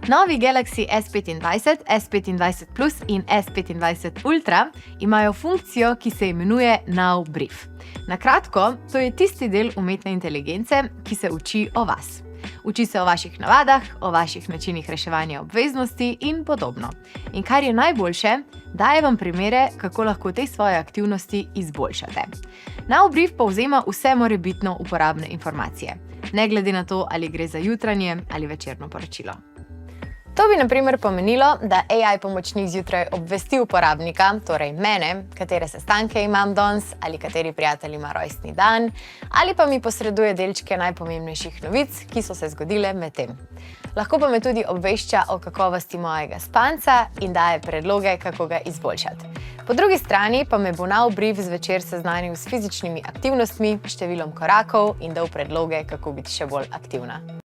Novi Galaxy S25, S25 Plus in S25 Ultra imajo funkcijo, ki se imenuje Now Brief. Na kratko, to je tisti del umetne inteligence, ki se uči o vas. Uči se o vaših navadah, o vaših načinih reševanja obveznosti in podobno. In kar je najboljše, daje vam primere, kako lahko te svoje aktivnosti izboljšate. Now Brief povzema vse morebitno uporabne informacije, ne glede na to, ali gre za jutranje ali večerno poročilo. To bi na primer pomenilo, da AI pomočnik zjutraj obvesti uporabnika, torej mene, katere sestanke imam danes ali kateri prijatelj ima rojstni dan, ali pa mi posreduje delčke najpomembnejših novic, ki so se zgodile medtem. Lahko pa me tudi obvešča o kakovosti mojega spanca in daje predloge, kako ga izboljšati. Po drugi strani pa me bo Now Brief zvečer seznanil s fizičnimi aktivnostmi, številom korakov in dal predloge, kako biti še bolj aktivna.